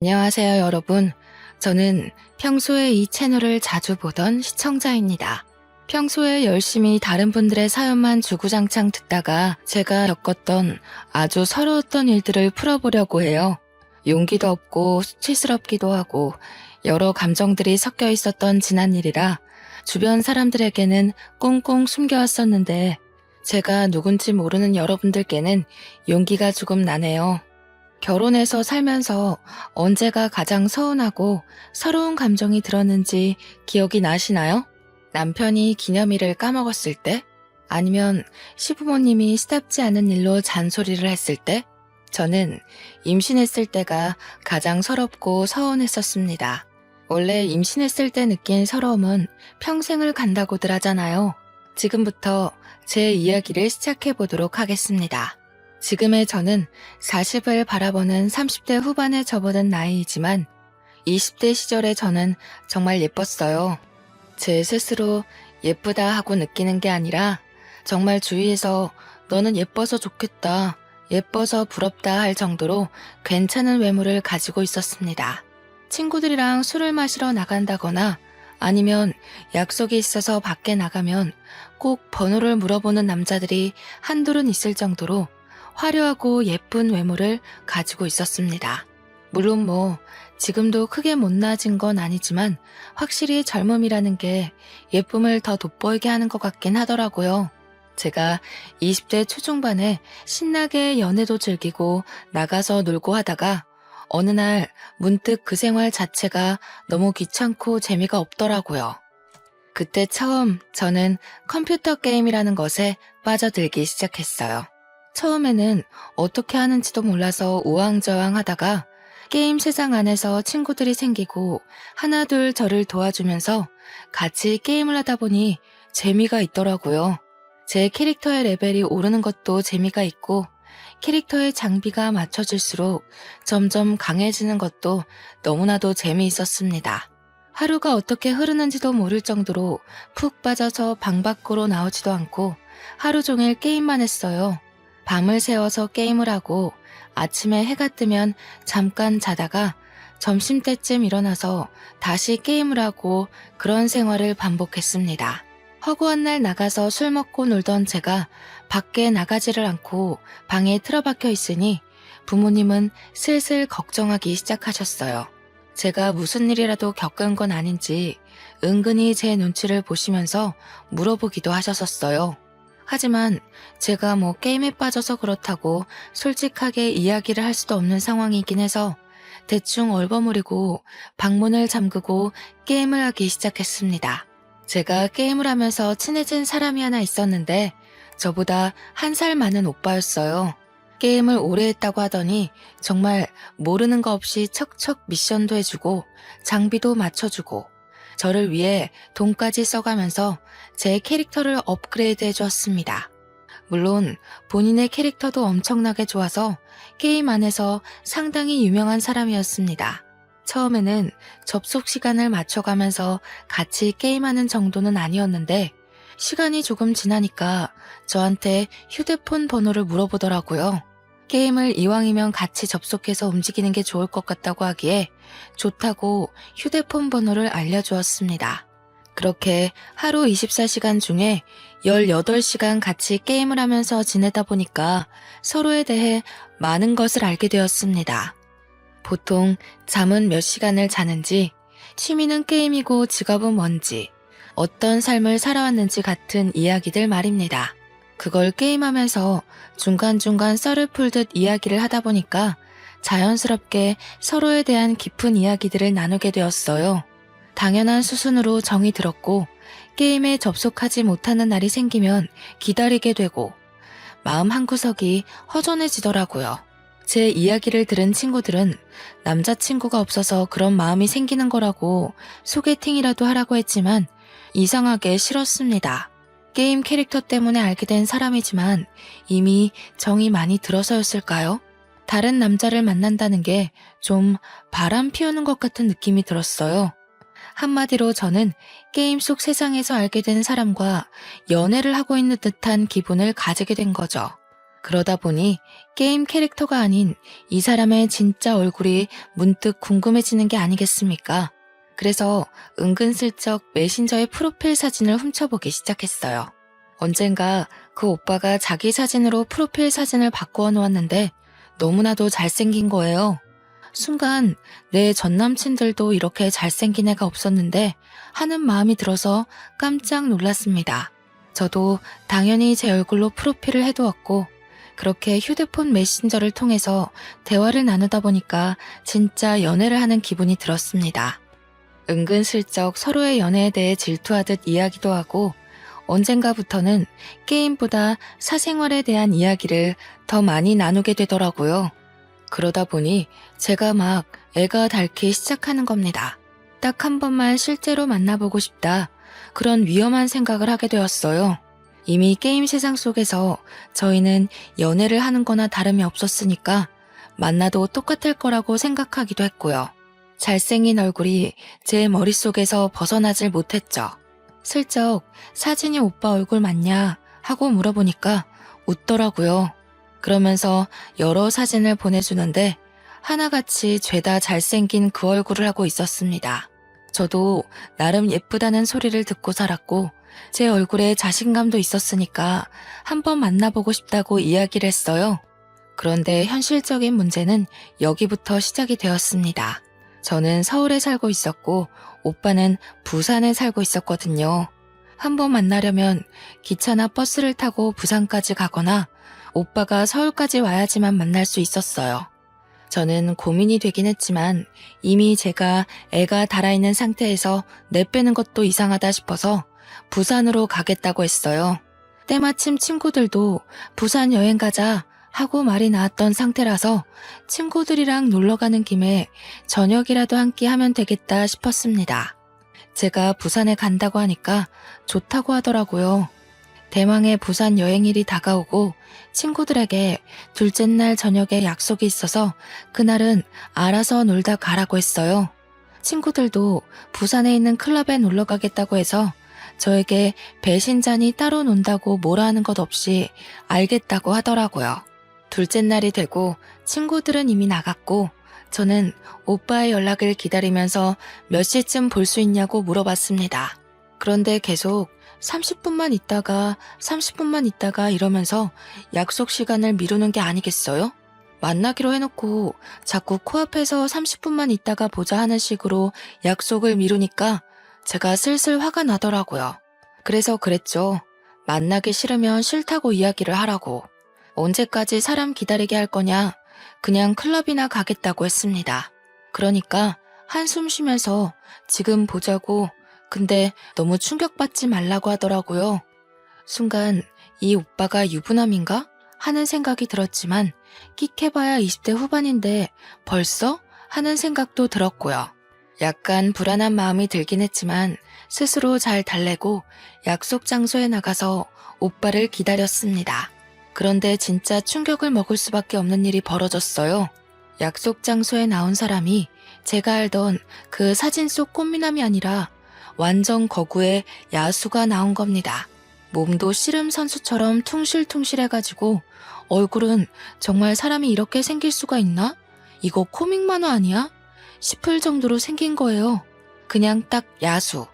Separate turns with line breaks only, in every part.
안녕하세요, 여러분. 저는 평소에 이 채널을 자주 보던 시청자입니다. 평소에 열심히 다른 분들의 사연만 주구장창 듣다가 제가 겪었던 아주 서러웠던 일들을 풀어보려고 해요. 용기도 없고 수치스럽기도 하고 여러 감정들이 섞여 있었던 지난 일이라 주변 사람들에게는 꽁꽁 숨겨왔었는데 제가 누군지 모르는 여러분들께는 용기가 조금 나네요. 결혼해서 살면서 언제가 가장 서운하고 서러운 감정이 들었는지 기억이 나시나요? 남편이 기념일을 까먹었을 때? 아니면 시부모님이 시답지 않은 일로 잔소리를 했을 때? 저는 임신했을 때가 가장 서럽고 서운했었습니다. 원래 임신했을 때 느낀 서러움은 평생을 간다고들 하잖아요. 지금부터 제 이야기를 시작해 보도록 하겠습니다. 지금의 저는 40을 바라보는 30대 후반에 접어든 나이이지만 20대 시절의 저는 정말 예뻤어요. 제 스스로 예쁘다 하고 느끼는 게 아니라 정말 주위에서 너는 예뻐서 좋겠다, 예뻐서 부럽다 할 정도로 괜찮은 외모를 가지고 있었습니다. 친구들이랑 술을 마시러 나간다거나 아니면 약속이 있어서 밖에 나가면 꼭 번호를 물어보는 남자들이 한둘은 있을 정도로 화려하고 예쁜 외모를 가지고 있었습니다. 물론 지금도 크게 못나아진 건 아니지만 확실히 젊음이라는 게 예쁨을 더 돋보이게 하는 것 같긴 하더라고요. 제가 20대 초중반에 신나게 연애도 즐기고 나가서 놀고 하다가 어느 날 문득 그 생활 자체가 너무 귀찮고 재미가 없더라고요. 그때 처음 저는 컴퓨터 게임이라는 것에 빠져들기 시작했어요. 처음에는 어떻게 하는지도 몰라서 우왕좌왕 하다가 게임 세상 안에서 친구들이 생기고 하나둘 저를 도와주면서 같이 게임을 하다 보니 재미가 있더라고요. 제 캐릭터의 레벨이 오르는 것도 재미가 있고 캐릭터의 장비가 맞춰질수록 점점 강해지는 것도 너무나도 재미있었습니다. 하루가 어떻게 흐르는지도 모를 정도로 푹 빠져서 방 밖으로 나오지도 않고 하루 종일 게임만 했어요. 밤을 새워서 게임을 하고 아침에 해가 뜨면 잠깐 자다가 점심때쯤 일어나서 다시 게임을 하고 그런 생활을 반복했습니다. 허구한 날 나가서 술 먹고 놀던 제가 밖에 나가지를 않고 방에 틀어박혀 있으니 부모님은 슬슬 걱정하기 시작하셨어요. 제가 무슨 일이라도 겪은 건 아닌지 은근히 제 눈치를 보시면서 물어보기도 하셨었어요. 하지만 제가 게임에 빠져서 그렇다고 솔직하게 이야기를 할 수도 없는 상황이긴 해서 대충 얼버무리고 방문을 잠그고 게임을 하기 시작했습니다. 제가 게임을 하면서 친해진 사람이 하나 있었는데 저보다 1살 많은 오빠였어요. 게임을 오래 했다고 하더니 정말 모르는 거 없이 척척 미션도 해주고 장비도 맞춰주고 저를 위해 돈까지 써가면서 제 캐릭터를 업그레이드 해주었습니다. 물론 본인의 캐릭터도 엄청나게 좋아서 게임 안에서 상당히 유명한 사람이었습니다. 처음에는 접속 시간을 맞춰가면서 같이 게임하는 정도는 아니었는데 시간이 조금 지나니까 저한테 휴대폰 번호를 물어보더라고요. 게임을 이왕이면 같이 접속해서 움직이는 게 좋을 것 같다고 하기에 좋다고 휴대폰 번호를 알려주었습니다. 그렇게 하루 24시간 중에 18시간 같이 게임을 하면서 지내다 보니까 서로에 대해 많은 것을 알게 되었습니다. 보통 잠은 몇 시간을 자는지, 취미는 게임이고 직업은 뭔지, 어떤 삶을 살아왔는지 같은 이야기들 말입니다. 그걸 게임하면서 중간중간 썰을 풀듯 이야기를 하다 보니까 자연스럽게 서로에 대한 깊은 이야기들을 나누게 되었어요. 당연한 수순으로 정이 들었고 게임에 접속하지 못하는 날이 생기면 기다리게 되고 마음 한구석이 허전해지더라고요. 제 이야기를 들은 친구들은 남자친구가 없어서 그런 마음이 생기는 거라고 소개팅이라도 하라고 했지만 이상하게 싫었습니다. 게임 캐릭터 때문에 알게 된 사람이지만 이미 정이 많이 들어서였을까요? 다른 남자를 만난다는 게 좀 바람 피우는 것 같은 느낌이 들었어요. 한마디로 저는 게임 속 세상에서 알게 된 사람과 연애를 하고 있는 듯한 기분을 가지게 된 거죠. 그러다 보니 게임 캐릭터가 아닌 이 사람의 진짜 얼굴이 문득 궁금해지는 게 아니겠습니까? 그래서 은근슬쩍 메신저의 프로필 사진을 훔쳐보기 시작했어요. 언젠가 그 오빠가 자기 사진으로 프로필 사진을 바꾸어 놓았는데 너무나도 잘생긴 거예요. 순간 내 전남친들도 이렇게 잘생긴 애가 없었는데 하는 마음이 들어서 깜짝 놀랐습니다. 저도 당연히 제 얼굴로 프로필을 해두었고 그렇게 휴대폰 메신저를 통해서 대화를 나누다 보니까 진짜 연애를 하는 기분이 들었습니다. 은근슬쩍 서로의 연애에 대해 질투하듯 이야기도 하고 언젠가부터는 게임보다 사생활에 대한 이야기를 더 많이 나누게 되더라고요. 그러다 보니 제가 막 애가 닳기 시작하는 겁니다. 딱 한 번만 실제로 만나보고 싶다. 그런 위험한 생각을 하게 되었어요. 이미 게임 세상 속에서 저희는 연애를 하는 거나 다름이 없었으니까 만나도 똑같을 거라고 생각하기도 했고요. 잘생긴 얼굴이 제 머릿속에서 벗어나질 못했죠. 슬쩍 사진이 오빠 얼굴 맞냐 하고 물어보니까 웃더라고요. 그러면서 여러 사진을 보내주는데 하나같이 죄다 잘생긴 그 얼굴을 하고 있었습니다. 저도 나름 예쁘다는 소리를 듣고 살았고 제 얼굴에 자신감도 있었으니까 한번 만나보고 싶다고 이야기를 했어요. 그런데 현실적인 문제는 여기부터 시작이 되었습니다. 저는 서울에 살고 있었고 오빠는 부산에 살고 있었거든요. 한번 만나려면 기차나 버스를 타고 부산까지 가거나 오빠가 서울까지 와야지만 만날 수 있었어요. 저는 고민이 되긴 했지만 이미 제가 애가 달아있는 상태에서 내빼는 것도 이상하다 싶어서 부산으로 가겠다고 했어요. 때마침 친구들도 부산 여행 가자 하고 말이 나왔던 상태라서 친구들이랑 놀러 가는 김에 저녁이라도 한 끼 하면 되겠다 싶었습니다. 제가 부산에 간다고 하니까 좋다고 하더라고요. 대망의 부산 여행일이 다가오고 친구들에게 둘째 날 저녁에 약속이 있어서 그날은 알아서 놀다 가라고 했어요. 친구들도 부산에 있는 클럽에 놀러 가겠다고 해서 저에게 배신자니 따로 논다고 뭐라 하는 것 없이 알겠다고 하더라고요. 둘째 날이 되고 친구들은 이미 나갔고 저는 오빠의 연락을 기다리면서 몇 시쯤 볼 수 있냐고 물어봤습니다. 그런데 계속 30분만 있다가 이러면서 약속 시간을 미루는 게 아니겠어요? 만나기로 해놓고 자꾸 코앞에서 30분만 있다가 보자 하는 식으로 약속을 미루니까 제가 슬슬 화가 나더라고요. 그래서 그랬죠. 만나기 싫으면 싫다고 이야기를 하라고. 언제까지 사람 기다리게 할 거냐? 그냥 클럽이나 가겠다고 했습니다. 그러니까 한숨 쉬면서 지금 보자고 근데 너무 충격받지 말라고 하더라고요. 순간 이 오빠가 유부남인가? 하는 생각이 들었지만 끽해봐야 20대 후반인데 벌써? 하는 생각도 들었고요. 약간 불안한 마음이 들긴 했지만 스스로 잘 달래고 약속 장소에 나가서 오빠를 기다렸습니다. 그런데 진짜 충격을 먹을 수밖에 없는 일이 벌어졌어요. 약속 장소에 나온 사람이 제가 알던 그 사진 속 꽃미남이 아니라 완전 거구의 야수가 나온 겁니다. 몸도 씨름 선수처럼 퉁실퉁실해가지고 얼굴은 정말 사람이 이렇게 생길 수가 있나? 이거 코믹 만화 아니야? 싶을 정도로 생긴 거예요. 그냥 딱 야수.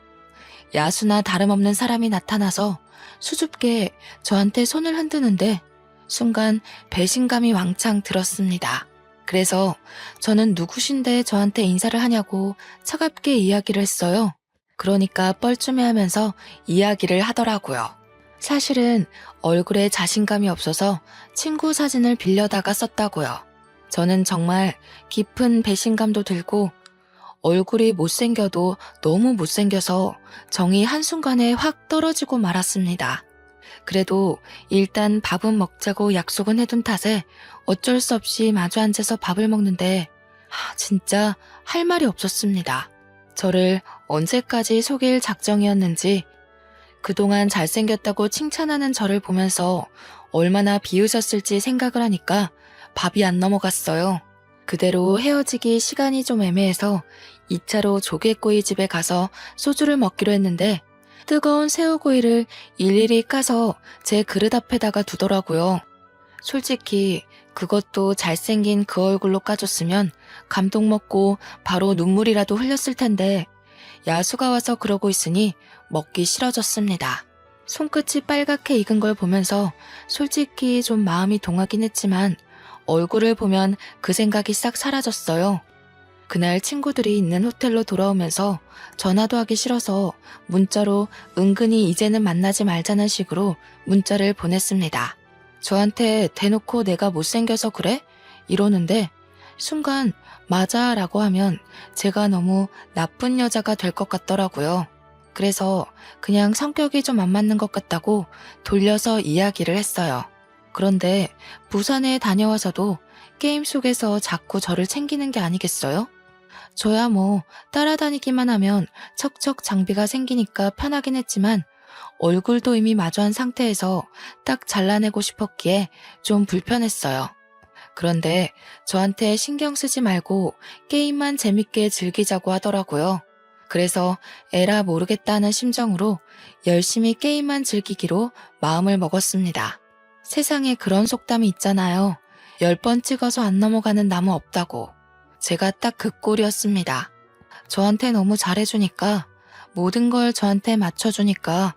야수나 다름없는 사람이 나타나서 수줍게 저한테 손을 흔드는데 순간 배신감이 왕창 들었습니다. 그래서 저는 누구신데 저한테 인사를 하냐고 차갑게 이야기를 했어요. 그러니까 뻘쭘해하면서 이야기를 하더라고요. 사실은 얼굴에 자신감이 없어서 친구 사진을 빌려다가 썼다고요. 저는 정말 깊은 배신감도 들고 얼굴이 못생겨도 너무 못생겨서 정이 한순간에 확 떨어지고 말았습니다. 그래도 일단 밥은 먹자고 약속은 해둔 탓에 어쩔 수 없이 마주 앉아서 밥을 먹는데 진짜 할 말이 없었습니다. 저를 언제까지 속일 작정이었는지 그동안 잘생겼다고 칭찬하는 저를 보면서 얼마나 비웃었을지 생각을 하니까 밥이 안 넘어갔어요. 그대로 헤어지기 시간이 좀 애매해서 2차로 조개구이 집에 가서 소주를 먹기로 했는데 뜨거운 새우구이를 일일이 까서 제 그릇 앞에다가 두더라고요. 솔직히 그것도 잘생긴 그 얼굴로 까줬으면 감동 먹고 바로 눈물이라도 흘렸을 텐데 야수가 와서 그러고 있으니 먹기 싫어졌습니다. 손끝이 빨갛게 익은 걸 보면서 솔직히 좀 마음이 동하긴 했지만 얼굴을 보면 그 생각이 싹 사라졌어요. 그날 친구들이 있는 호텔로 돌아오면서 전화도 하기 싫어서 문자로 은근히 이제는 만나지 말자는 식으로 문자를 보냈습니다. 저한테 대놓고 내가 못생겨서 그래? 이러는데 순간 맞아 라고 하면 제가 너무 나쁜 여자가 될 것 같더라고요. 그래서 그냥 성격이 좀 안 맞는 것 같다고 돌려서 이야기를 했어요. 그런데 부산에 다녀와서도 게임 속에서 자꾸 저를 챙기는 게 아니겠어요? 저야 뭐 따라다니기만 하면 척척 장비가 생기니까 편하긴 했지만 얼굴도 이미 마주한 상태에서 딱 잘라내고 싶었기에 좀 불편했어요. 그런데 저한테 신경 쓰지 말고 게임만 재밌게 즐기자고 하더라고요. 그래서 에라 모르겠다는 심정으로 열심히 게임만 즐기기로 마음을 먹었습니다. 세상에 그런 속담이 있잖아요. 10번 찍어서 안 넘어가는 나무 없다고. 제가 딱 그 꼴이었습니다. 저한테 너무 잘해주니까, 모든 걸 저한테 맞춰주니까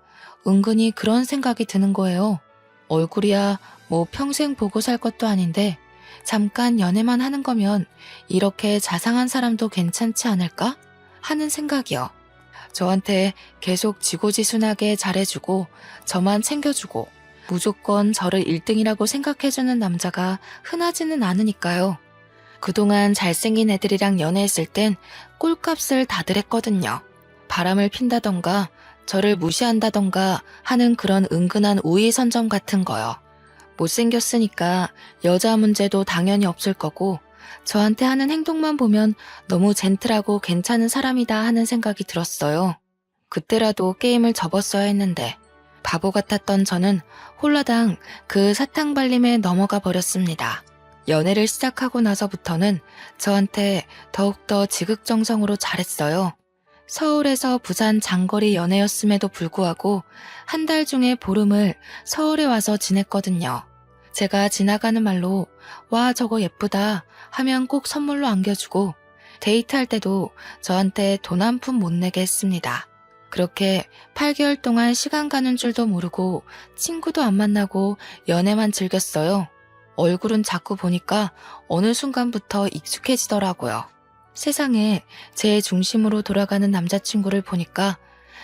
은근히 그런 생각이 드는 거예요. 얼굴이야 뭐 평생 보고 살 것도 아닌데 잠깐 연애만 하는 거면 이렇게 자상한 사람도 괜찮지 않을까? 하는 생각이요. 저한테 계속 지고지순하게 잘해주고 저만 챙겨주고 무조건 저를 1등이라고 생각해주는 남자가 흔하지는 않으니까요. 그동안 잘생긴 애들이랑 연애했을 땐 꼴값을 다들 했거든요. 바람을 핀다던가 저를 무시한다던가 하는 그런 은근한 우위 선점 같은 거요. 못생겼으니까 여자 문제도 당연히 없을 거고 저한테 하는 행동만 보면 너무 젠틀하고 괜찮은 사람이다 하는 생각이 들었어요. 그때라도 게임을 접었어야 했는데 바보 같았던 저는 홀라당 그 사탕발림에 넘어가 버렸습니다. 연애를 시작하고 나서부터는 저한테 더욱더 지극정성으로 잘했어요. 서울에서 부산 장거리 연애였음에도 불구하고 한 달 중에 보름을 서울에 와서 지냈거든요. 제가 지나가는 말로 와 저거 예쁘다 하면 꼭 선물로 안겨주고 데이트할 때도 저한테 돈 한 푼 못 내게 했습니다. 그렇게 8개월 동안 시간 가는 줄도 모르고 친구도 안 만나고 연애만 즐겼어요. 얼굴은 자꾸 보니까 어느 순간부터 익숙해지더라고요. 세상에 제 중심으로 돌아가는 남자친구를 보니까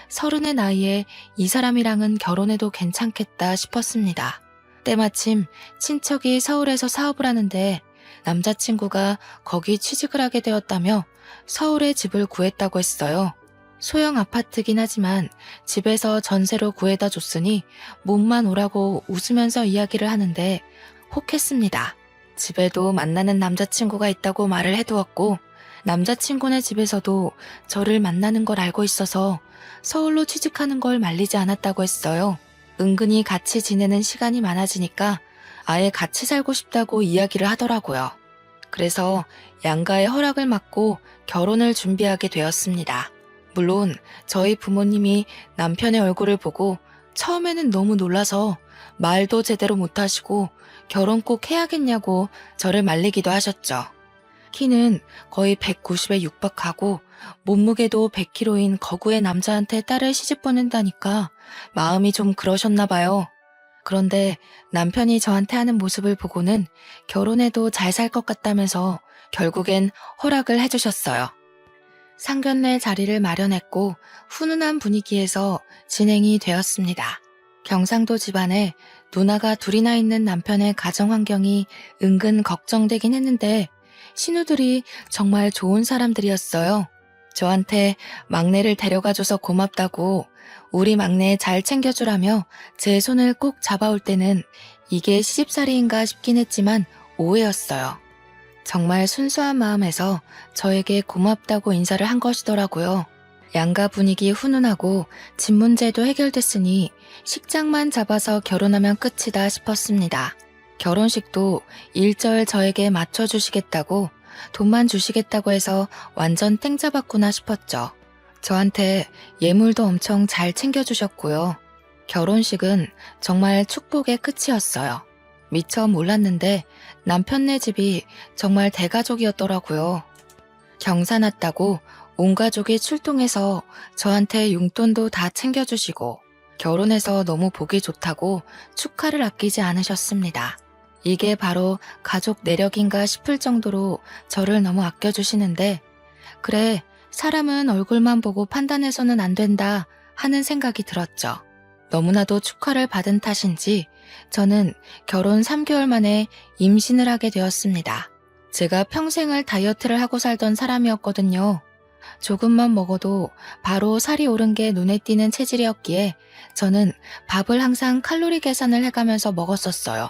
30의 나이에 이 사람이랑은 결혼해도 괜찮겠다 싶었습니다. 때마침 친척이 서울에서 사업을 하는데 남자친구가 거기 취직을 하게 되었다며 서울에 집을 구했다고 했어요. 소형 아파트긴 하지만 집에서 전세로 구해다 줬으니 몸만 오라고 웃으면서 이야기를 하는데 혹했습니다. 집에도 만나는 남자친구가 있다고 말을 해두었고 남자친구네 집에서도 저를 만나는 걸 알고 있어서 서울로 취직하는 걸 말리지 않았다고 했어요. 은근히 같이 지내는 시간이 많아지니까 아예 같이 살고 싶다고 이야기를 하더라고요. 그래서 양가의 허락을 받고 결혼을 준비하게 되었습니다. 물론 저희 부모님이 남편의 얼굴을 보고 처음에는 너무 놀라서 말도 제대로 못하시고 결혼 꼭 해야겠냐고 저를 말리기도 하셨죠. 키는 거의 190에 육박하고 몸무게도 100kg인 거구의 남자한테 딸을 시집 보낸다니까 마음이 좀 그러셨나 봐요. 그런데 남편이 저한테 하는 모습을 보고는 결혼해도 잘 살 것 같다면서 결국엔 허락을 해주셨어요. 상견례 자리를 마련했고 훈훈한 분위기에서 진행이 되었습니다. 경상도 집안에 누나가 둘이나 있는 남편의 가정 환경이 은근 걱정되긴 했는데 신우들이 정말 좋은 사람들이었어요. 저한테 막내를 데려가줘서 고맙다고 우리 막내 잘 챙겨주라며 제 손을 꼭 잡아올 때는 이게 시집살이인가 싶긴 했지만 오해였어요. 정말 순수한 마음에서 저에게 고맙다고 인사를 한 것이더라고요. 양가 분위기 훈훈하고 집 문제도 해결됐으니 식장만 잡아서 결혼하면 끝이다 싶었습니다. 결혼식도 일절 저에게 맞춰주시겠다고 돈만 주시겠다고 해서 완전 땡 잡았구나 싶었죠. 저한테 예물도 엄청 잘 챙겨주셨고요. 결혼식은 정말 축복의 끝이었어요. 미처 몰랐는데 남편네 집이 정말 대가족이었더라고요. 경사 났다고 온 가족이 출동해서 저한테 용돈도 다 챙겨주시고 결혼해서 너무 보기 좋다고 축하를 아끼지 않으셨습니다. 이게 바로 가족 내력인가 싶을 정도로 저를 너무 아껴주시는데 그래, 사람은 얼굴만 보고 판단해서는 안 된다 하는 생각이 들었죠. 너무나도 축하를 받은 탓인지 저는 결혼 3개월 만에 임신을 하게 되었습니다. 제가 평생을 다이어트를 하고 살던 사람이었거든요. 조금만 먹어도 바로 살이 오른 게 눈에 띄는 체질이었기에 저는 밥을 항상 칼로리 계산을 해가면서 먹었었어요.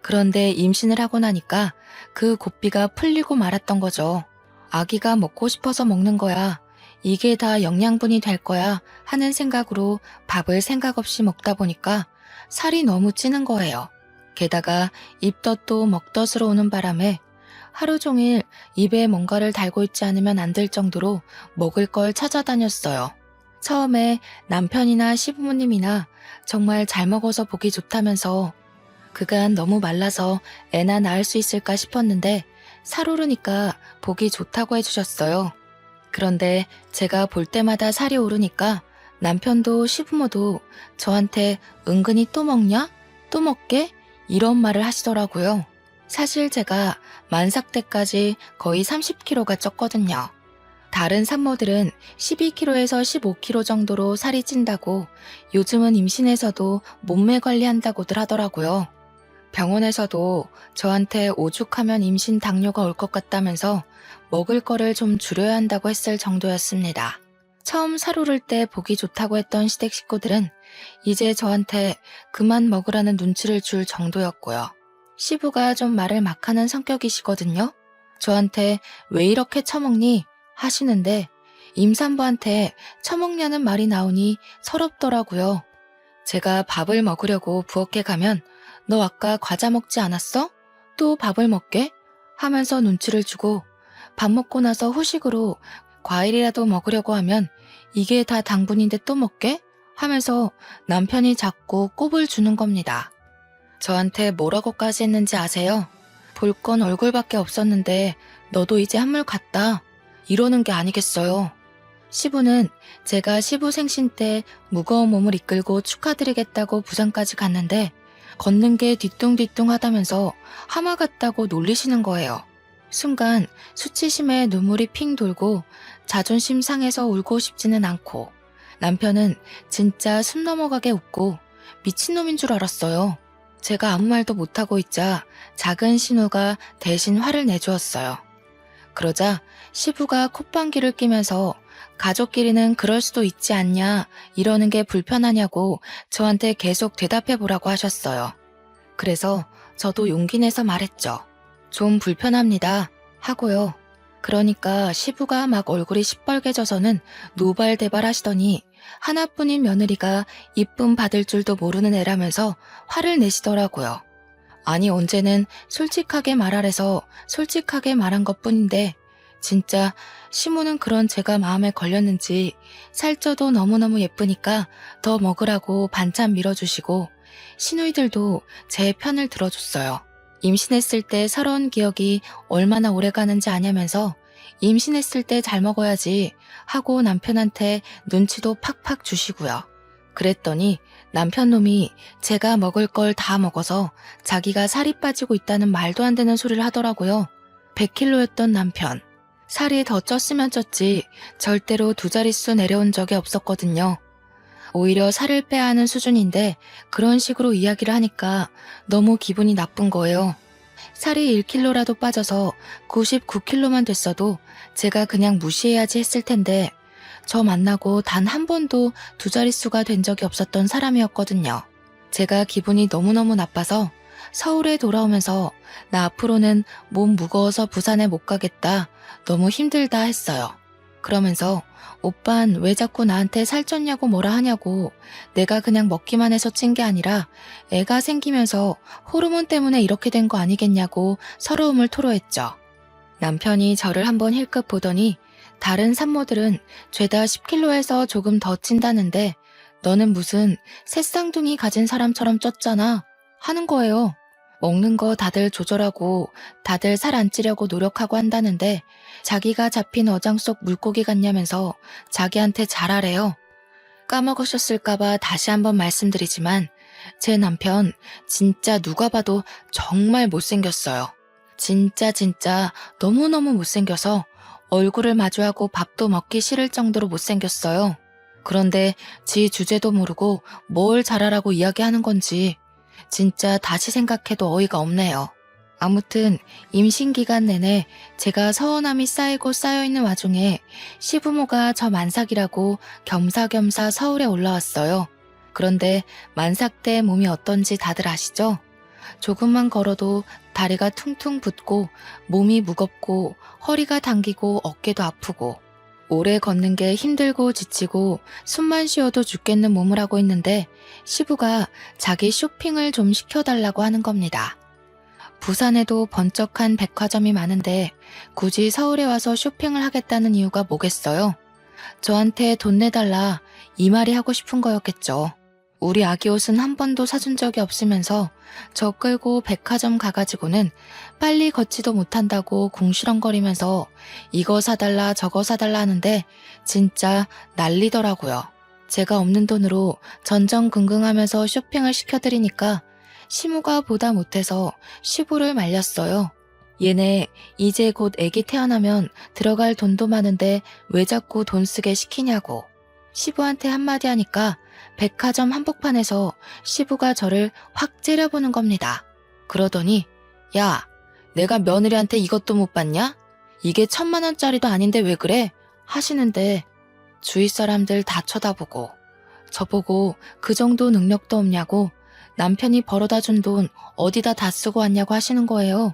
그런데 임신을 하고 나니까 그 고삐가 풀리고 말았던 거죠. 아기가 먹고 싶어서 먹는 거야. 이게 다 영양분이 될 거야 하는 생각으로 밥을 생각 없이 먹다 보니까 살이 너무 찌는 거예요. 게다가 입덧도 먹덧으로 오는 바람에 하루 종일 입에 뭔가를 달고 있지 않으면 안 될 정도로 먹을 걸 찾아다녔어요. 처음에 남편이나 시부모님이나 정말 잘 먹어서 보기 좋다면서 그간 너무 말라서 애나 낳을 수 있을까 싶었는데 살 오르니까 보기 좋다고 해주셨어요. 그런데 제가 볼 때마다 살이 오르니까 남편도 시부모도 저한테 은근히 또 먹냐? 또 먹게? 이런 말을 하시더라고요. 사실 제가 만삭 때까지 거의 30kg가 쪘거든요. 다른 산모들은 12kg에서 15kg 정도로 살이 찐다고 요즘은 임신해서도 몸매 관리한다고들 하더라고요. 병원에서도 저한테 오죽하면 임신 당뇨가 올 것 같다면서 먹을 거를 좀 줄여야 한다고 했을 정도였습니다. 처음 살 오를 때 보기 좋다고 했던 시댁 식구들은 이제 저한테 그만 먹으라는 눈치를 줄 정도였고요. 시부가 좀 말을 막 하는 성격이시거든요. 저한테 왜 이렇게 처먹니? 하시는데 임산부한테 처먹냐는 말이 나오니 서럽더라고요. 제가 밥을 먹으려고 부엌에 가면 너 아까 과자 먹지 않았어? 또 밥을 먹게? 하면서 눈치를 주고 밥 먹고 나서 후식으로 과일이라도 먹으려고 하면 이게 다 당분인데 또 먹게? 하면서 남편이 자꾸 꼽을 주는 겁니다. 저한테 뭐라고까지 했는지 아세요? 볼 건 얼굴밖에 없었는데 너도 이제 한물 갔다. 이러는 게 아니겠어요. 시부는 제가 시부 생신 때 무거운 몸을 이끌고 축하드리겠다고 부산까지 갔는데 걷는 게 뒤뚱뒤뚱 하다면서 하마 같다고 놀리시는 거예요. 순간 수치심에 눈물이 핑 돌고 자존심 상해서 울고 싶지는 않고 남편은 진짜 숨 넘어가게 웃고 미친놈인 줄 알았어요. 제가 아무 말도 못하고 있자 작은 신우가 대신 화를 내주었어요. 그러자 시부가 콧방귀를 뀌면서 가족끼리는 그럴 수도 있지 않냐 이러는 게 불편하냐고 저한테 계속 대답해보라고 하셨어요. 그래서 저도 용기 내서 말했죠. 좀 불편합니다 하고요. 그러니까 시부가 막 얼굴이 시뻘개져서는 노발대발 하시더니 하나뿐인 며느리가 이쁨 받을 줄도 모르는 애라면서 화를 내시더라고요. 아니 언제는 솔직하게 말하래서 솔직하게 말한 것뿐인데 진짜 시모는 그런 제가 마음에 걸렸는지 살쪄도 너무너무 예쁘니까 더 먹으라고 반찬 밀어주시고 시누이들도 제 편을 들어줬어요. 임신했을 때 서러운 기억이 얼마나 오래가는지 아냐면서 임신했을 때 잘 먹어야지 하고 남편한테 눈치도 팍팍 주시고요. 그랬더니 남편 놈이 제가 먹을 걸 다 먹어서 자기가 살이 빠지고 있다는 말도 안 되는 소리를 하더라고요. 100kg였던 남편. 살이 더 쪘으면 쪘지 절대로 2자릿수 내려온 적이 없었거든요. 오히려 살을 빼야 하는 수준인데 그런 식으로 이야기를 하니까 너무 기분이 나쁜 거예요. 살이 1kg라도 빠져서 99kg만 됐어도 제가 그냥 무시해야지 했을 텐데 저 만나고 단 한 번도 2자릿수가 된 적이 없었던 사람이었거든요. 제가 기분이 너무너무 나빠서 서울에 돌아오면서 나 앞으로는 몸 무거워서 부산에 못 가겠다. 너무 힘들다 했어요. 그러면서 오빤 왜 자꾸 나한테 살쪘냐고 뭐라 하냐고 내가 그냥 먹기만 해서 찐 게 아니라 애가 생기면서 호르몬 때문에 이렇게 된 거 아니겠냐고 서러움을 토로했죠. 남편이 저를 한번 힐끗 보더니 다른 산모들은 죄다 10kg에서 조금 더 찐다는데 너는 무슨 새쌍둥이 가진 사람처럼 쪘잖아 하는 거예요. 먹는 거 다들 조절하고 다들 살 안 찌려고 노력하고 한다는데 자기가 잡힌 어장 속 물고기 같냐면서 자기한테 잘하래요. 까먹으셨을까봐 다시 한번 말씀드리지만 제 남편 진짜 누가 봐도 정말 못생겼어요. 진짜 너무너무 못생겨서 얼굴을 마주하고 밥도 먹기 싫을 정도로 못생겼어요. 그런데 지 주제도 모르고 뭘 잘하라고 이야기하는 건지 진짜 다시 생각해도 어이가 없네요. 아무튼 임신 기간 내내 제가 서운함이 쌓이고 쌓여있는 와중에 시부모가 저 만삭이라고 겸사겸사 서울에 올라왔어요. 그런데 만삭 때 몸이 어떤지 다들 아시죠? 조금만 걸어도 다리가 퉁퉁 붓고 몸이 무겁고 허리가 당기고 어깨도 아프고 오래 걷는 게 힘들고 지치고 숨만 쉬어도 죽겠는 몸을 하고 있는데 시부가 자기 쇼핑을 좀 시켜달라고 하는 겁니다. 부산에도 번쩍한 백화점이 많은데 굳이 서울에 와서 쇼핑을 하겠다는 이유가 뭐겠어요? 저한테 돈 내달라 이 말이 하고 싶은 거였겠죠. 우리 아기 옷은 한 번도 사준 적이 없으면서 저 끌고 백화점 가가지고는 빨리 걷지도 못한다고 궁시렁거리면서 이거 사달라 저거 사달라 하는데 진짜 난리더라고요. 제가 없는 돈으로 전전긍긍하면서 쇼핑을 시켜드리니까 시무가 보다 못해서 시부를 말렸어요. 얘네 이제 곧 애기 태어나면 들어갈 돈도 많은데 왜 자꾸 돈 쓰게 시키냐고. 시부한테 한마디 하니까 백화점 한복판에서 시부가 저를 확 째려보는 겁니다. 그러더니 야, 내가 며느리한테 이것도 못 받냐? 이게 1,000만 원짜리도 아닌데 왜 그래? 하시는데 주위 사람들 다 쳐다보고 저보고 그 정도 능력도 없냐고 남편이 벌어다 준 돈 어디다 다 쓰고 왔냐고 하시는 거예요.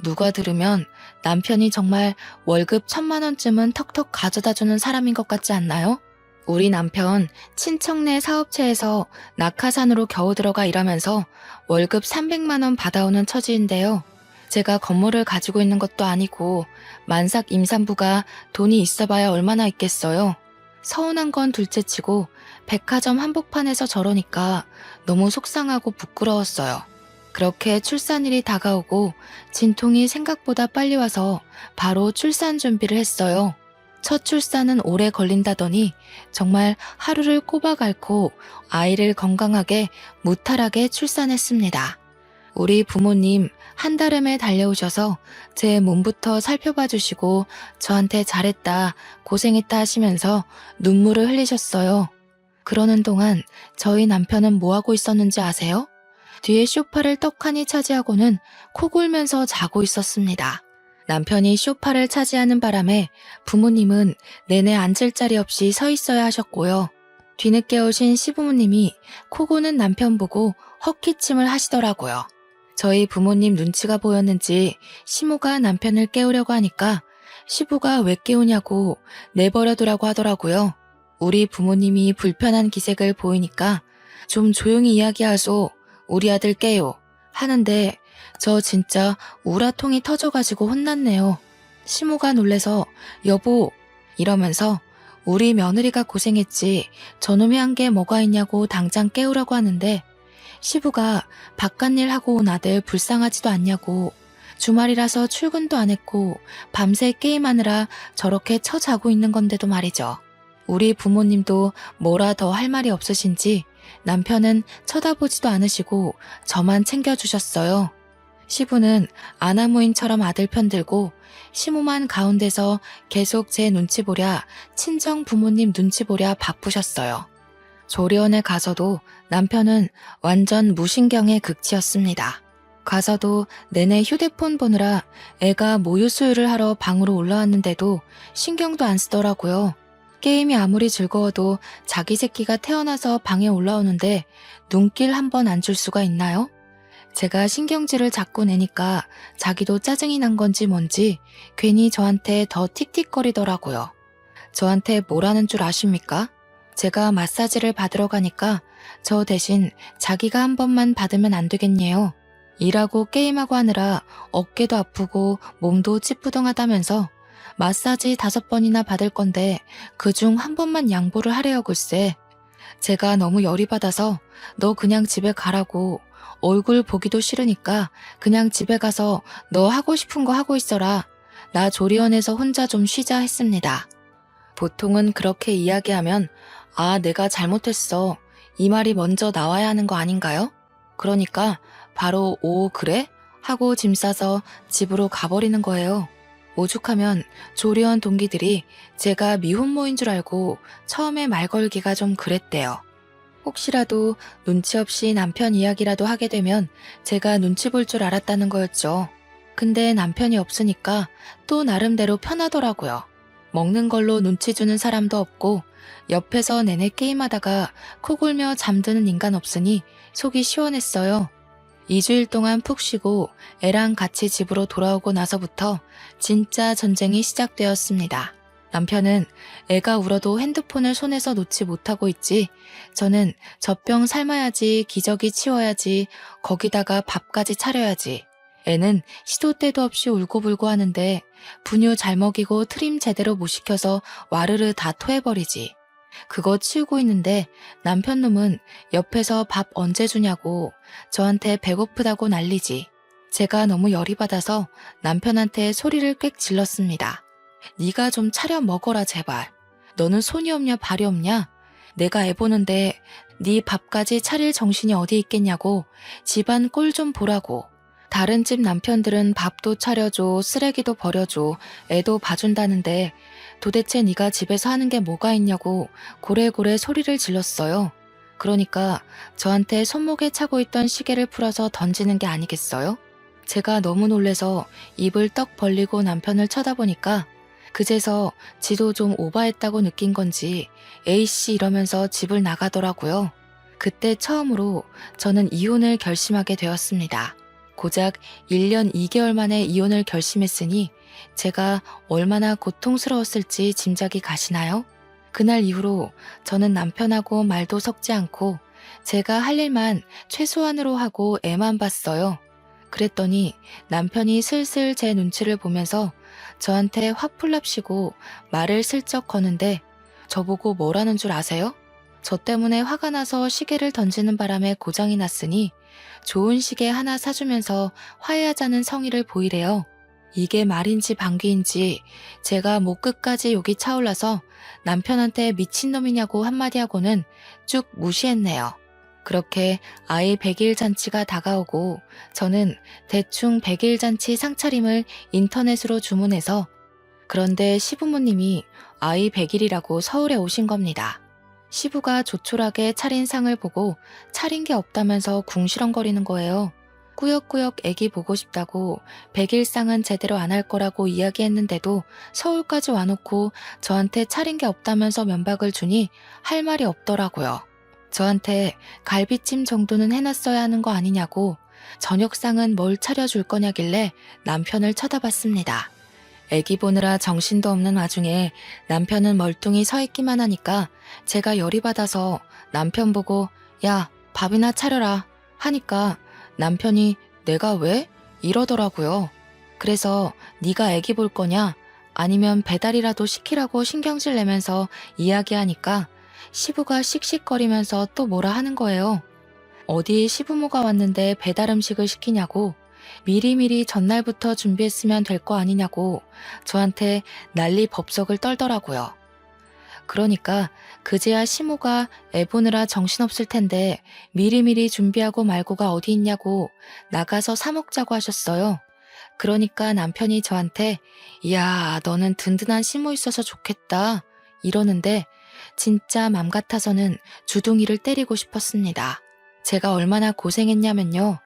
누가 들으면 남편이 정말 월급 1,000만 원쯤은 턱턱 가져다 주는 사람인 것 같지 않나요? 우리 남편 친척네 사업체에서 낙하산으로 겨우 들어가 일하면서 월급 300만 원 받아오는 처지인데요. 제가 건물을 가지고 있는 것도 아니고 만삭 임산부가 돈이 있어봐야 얼마나 있겠어요. 서운한 건 둘째치고 백화점 한복판에서 저러니까 너무 속상하고 부끄러웠어요. 그렇게 출산일이 다가오고 진통이 생각보다 빨리 와서 바로 출산 준비를 했어요. 첫 출산은 오래 걸린다더니 정말 하루를 꼬박 앓고 아이를 건강하게 무탈하게 출산했습니다. 우리 부모님 한달음에 달려오셔서 제 몸부터 살펴봐 주시고 저한테 잘했다, 고생했다 하시면서 눈물을 흘리셨어요. 그러는 동안 저희 남편은 뭐하고 있었는지 아세요? 뒤에 소파를 떡하니 차지하고는 코 골면서 자고 있었습니다. 남편이 소파를 차지하는 바람에 부모님은 내내 앉을 자리 없이 서 있어야 하셨고요. 뒤늦게 오신 시부모님이 코 고는 남편 보고 헛기침을 하시더라고요. 저희 부모님 눈치가 보였는지 시모가 남편을 깨우려고 하니까 시부가 왜 깨우냐고 내버려두라고 하더라고요. 우리 부모님이 불편한 기색을 보이니까 좀 조용히 이야기하소, 우리 아들 깨요 하는데 저 진짜 우라통이 터져가지고 혼났네요. 시모가 놀래서 여보 이러면서 우리 며느리가 고생했지 저놈이 한 게 뭐가 있냐고 당장 깨우라고 하는데 시부가 바깥일 하고 온 아들 불쌍하지도 않냐고 주말이라서 출근도 안 했고 밤새 게임하느라 저렇게 처자고 있는 건데도 말이죠. 우리 부모님도 뭐라 더 할 말이 없으신지 남편은 쳐다보지도 않으시고 저만 챙겨주셨어요. 시부는 아나무인처럼 아들 편들고 시모만 가운데서 계속 제 눈치 보랴 친정 부모님 눈치 보랴 바쁘셨어요. 조리원에 가서도 남편은 완전 무신경의 극치였습니다. 가서도 내내 휴대폰 보느라 애가 모유 수유를 하러 방으로 올라왔는데도 신경도 안 쓰더라고요. 게임이 아무리 즐거워도 자기 새끼가 태어나서 방에 올라오는데 눈길 한 번 안 줄 수가 있나요? 제가 신경질을 자꾸 내니까 자기도 짜증이 난 건지 뭔지 괜히 저한테 더 틱틱거리더라고요. 저한테 뭐라는 줄 아십니까? 제가 마사지를 받으러 가니까 저 대신 자기가 한 번만 받으면 안 되겠네요. 일하고 게임하고 하느라 어깨도 아프고 몸도 찌뿌둥하다면서 마사지 5번이나 받을 건데 그중 한 번만 양보를 하래요 글쎄. 제가 너무 열이 받아서 너 그냥 집에 가라고 얼굴 보기도 싫으니까 그냥 집에 가서 너 하고 싶은 거 하고 있어라. 나 조리원에서 혼자 좀 쉬자 했습니다. 보통은 그렇게 이야기하면 아, 내가 잘못했어. 이 말이 먼저 나와야 하는 거 아닌가요? 그러니까 바로 오, 그래? 하고 짐 싸서 집으로 가버리는 거예요. 오죽하면 조리원 동기들이 제가 미혼모인 줄 알고 처음에 말 걸기가 좀 그랬대요. 혹시라도 눈치 없이 남편 이야기라도 하게 되면 제가 눈치 볼 줄 알았다는 거였죠. 근데 남편이 없으니까 또 나름대로 편하더라고요. 먹는 걸로 눈치 주는 사람도 없고 옆에서 내내 게임하다가 코 골며 잠드는 인간 없으니 속이 시원했어요. 2주일 동안 푹 쉬고 애랑 같이 집으로 돌아오고 나서부터 진짜 전쟁이 시작되었습니다. 남편은 애가 울어도 핸드폰을 손에서 놓지 못하고 있지, 저는 젖병 삶아야지, 기저귀 치워야지, 거기다가 밥까지 차려야지. 애는 시도 때도 없이 울고불고 하는데 분유 잘 먹이고 트림 제대로 못 시켜서 와르르 다 토해버리지. 그거 치우고 있는데 남편 놈은 옆에서 밥 언제 주냐고 저한테 배고프다고 난리지. 제가 너무 열이 받아서 남편한테 소리를 꽥 질렀습니다. 네가 좀 차려 먹어라 제발. 너는 손이 없냐 발이 없냐? 내가 애 보는데 네 밥까지 차릴 정신이 어디 있겠냐고. 집안 꼴 좀 보라고. 다른 집 남편들은 밥도 차려줘, 쓰레기도 버려줘, 애도 봐준다는데 도대체 네가 집에서 하는 게 뭐가 있냐고 고래고래 소리를 질렀어요. 그러니까 저한테 손목에 차고 있던 시계를 풀어서 던지는 게 아니겠어요? 제가 너무 놀래서 입을 떡 벌리고 남편을 쳐다보니까 그제서 지도 좀 오바했다고 느낀 건지 에이씨 이러면서 집을 나가더라고요. 그때 처음으로 저는 이혼을 결심하게 되었습니다. 고작 1년 2개월 만에 이혼을 결심했으니 제가 얼마나 고통스러웠을지 짐작이 가시나요? 그날 이후로 저는 남편하고 말도 섞지 않고 제가 할 일만 최소한으로 하고 애만 봤어요. 그랬더니 남편이 슬슬 제 눈치를 보면서 저한테 화풀납시고 말을 슬쩍 거는데 저보고 뭐라는 줄 아세요? 저 때문에 화가 나서 시계를 던지는 바람에 고장이 났으니 좋은 시계 하나 사주면서 화해하자는 성의를 보이래요. 이게 말인지 방귀인지 제가 목 끝까지 욕이 차올라서 남편한테 미친놈이냐고 한마디 하고는 쭉 무시했네요. 그렇게 아이 100일 잔치가 다가오고 저는 대충 100일 잔치 상차림을 인터넷으로 주문해서 그런데 시부모님이 아이 100일이라고 서울에 오신 겁니다. 시부가 조촐하게 차린 상을 보고 차린 게 없다면서 궁시렁거리는 거예요. 꾸역꾸역 애기 보고 싶다고 100일상은 제대로 안 할 거라고 이야기했는데도 서울까지 와놓고 저한테 차린 게 없다면서 면박을 주니 할 말이 없더라고요. 저한테 갈비찜 정도는 해놨어야 하는 거 아니냐고 저녁상은 뭘 차려줄 거냐길래 남편을 쳐다봤습니다. 애기 보느라 정신도 없는 와중에 남편은 멀뚱히 서 있기만 하니까 제가 열이 받아서 남편 보고 야, 밥이나 차려라 하니까 남편이 내가 왜? 이러더라고요. 그래서 네가 애기 볼 거냐? 아니면 배달이라도 시키라고 신경질 내면서 이야기하니까 시부가 씩씩거리면서 또 뭐라 하는 거예요. 어디에 시부모가 왔는데 배달 음식을 시키냐고 미리미리 전날부터 준비했으면 될 거 아니냐고 저한테 난리 법석을 떨더라고요. 그러니까 그제야 시모가 애 보느라 정신없을 텐데 미리미리 준비하고 말고가 어디 있냐고 나가서 사 먹자고 하셨어요. 그러니까 남편이 저한테 이야 너는 든든한 시모 있어서 좋겠다 이러는데 진짜 맘 같아서는 주둥이를 때리고 싶었습니다. 제가 얼마나 고생했냐면요.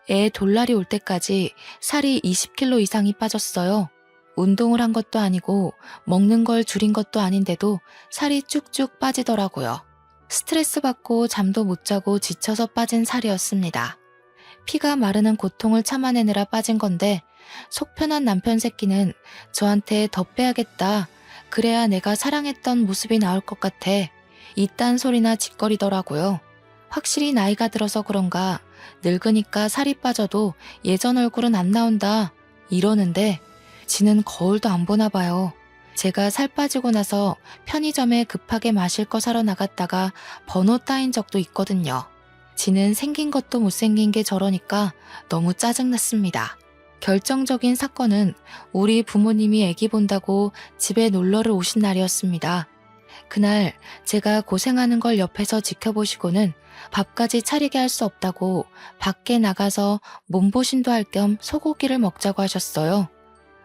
애 돌날이 올 때까지 살이 20kg 이상이 빠졌어요. 운동을 한 것도 아니고 먹는 걸 줄인 것도 아닌데도 살이 쭉쭉 빠지더라고요. 스트레스 받고 잠도 못 자고 지쳐서 빠진 살이었습니다. 피가 마르는 고통을 참아내느라 빠진 건데 속 편한 남편 새끼는 저한테 더 빼야겠다. 그래야 내가 사랑했던 모습이 나올 것 같아. 이딴 소리나 짓거리더라고요. 확실히 나이가 들어서 그런가 늙으니까 살이 빠져도 예전 얼굴은 안 나온다 이러는데 지는 거울도 안 보나 봐요. 제가 살 빠지고 나서 편의점에 급하게 마실 거 사러 나갔다가 번호 따인 적도 있거든요. 지는 생긴 것도 못생긴 게 저러니까 너무 짜증났습니다. 결정적인 사건은 우리 부모님이 애기 본다고 집에 놀러를 오신 날이었습니다. 그날 제가 고생하는 걸 옆에서 지켜보시고는 밥까지 차리게 할 수 없다고 밖에 나가서 몸보신도 할 겸 소고기를 먹자고 하셨어요.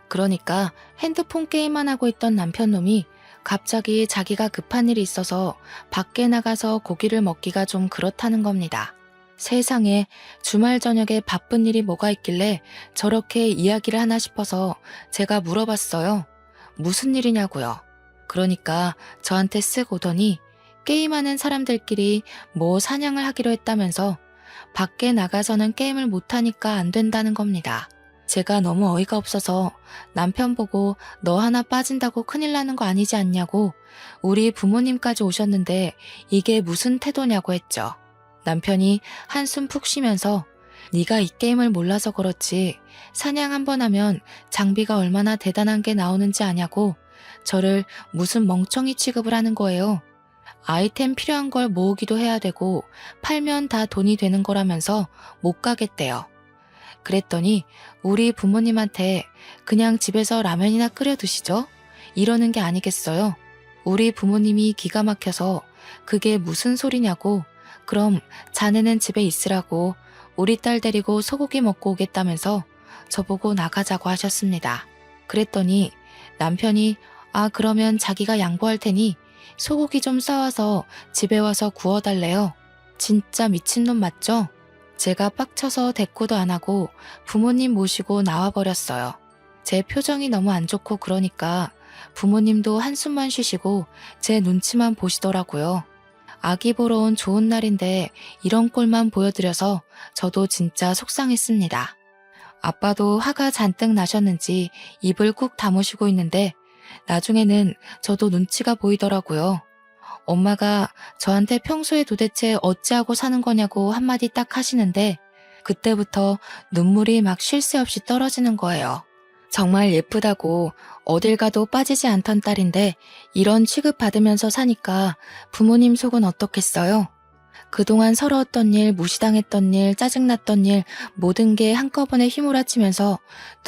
그러니까 핸드폰 게임만 하고 있던 남편놈이 갑자기 자기가 급한 일이 있어서 밖에 나가서 고기를 먹기가 좀 그렇다는 겁니다. 세상에 주말 저녁에 바쁜 일이 뭐가 있길래 저렇게 이야기를 하나 싶어서 제가 물어봤어요. 무슨 일이냐고요. 그러니까 저한테 쓱 오더니 게임하는 사람들끼리 뭐 사냥을 하기로 했다면서 밖에 나가서는 게임을 못하니까 안 된다는 겁니다. 제가 너무 어이가 없어서 남편 보고 너 하나 빠진다고 큰일 나는 거 아니지 않냐고 우리 부모님까지 오셨는데 이게 무슨 태도냐고 했죠. 남편이 한숨 푹 쉬면서 네가 이 게임을 몰라서 그렇지 사냥 한번 하면 장비가 얼마나 대단한 게 나오는지 아냐고 저를 무슨 멍청이 취급을 하는 거예요. 아이템 필요한 걸 모으기도 해야 되고 팔면 다 돈이 되는 거라면서 못 가겠대요. 그랬더니 우리 부모님한테 그냥 집에서 라면이나 끓여 드시죠? 이러는 게 아니겠어요. 우리 부모님이 기가 막혀서 그게 무슨 소리냐고 그럼 자네는 집에 있으라고 우리 딸 데리고 소고기 먹고 오겠다면서 저보고 나가자고 하셨습니다. 그랬더니 남편이 그러면 자기가 양보할 테니 소고기 좀 싸와서 집에 와서 구워달래요. 진짜 미친놈 맞죠? 제가 빡쳐서 대꾸도 안 하고 부모님 모시고 나와버렸어요. 제 표정이 너무 안 좋고 그러니까 부모님도 한숨만 쉬시고 제 눈치만 보시더라고요. 아기 보러 온 좋은 날인데 이런 꼴만 보여드려서 저도 진짜 속상했습니다. 아빠도 화가 잔뜩 나셨는지 입을 꾹 다무시고 있는데 나중에는 저도 눈치가 보이더라고요. 엄마가 저한테 평소에 도대체 어찌하고 사는 거냐고 한마디 딱 하시는데 그때부터 눈물이 막 쉴 새 없이 떨어지는 거예요. 정말 예쁘다고 어딜 가도 빠지지 않던 딸인데 이런 취급받으면서 사니까 부모님 속은 어떻겠어요? 그동안 서러웠던 일, 무시당했던 일, 짜증났던 일 모든 게 한꺼번에 휘몰아치면서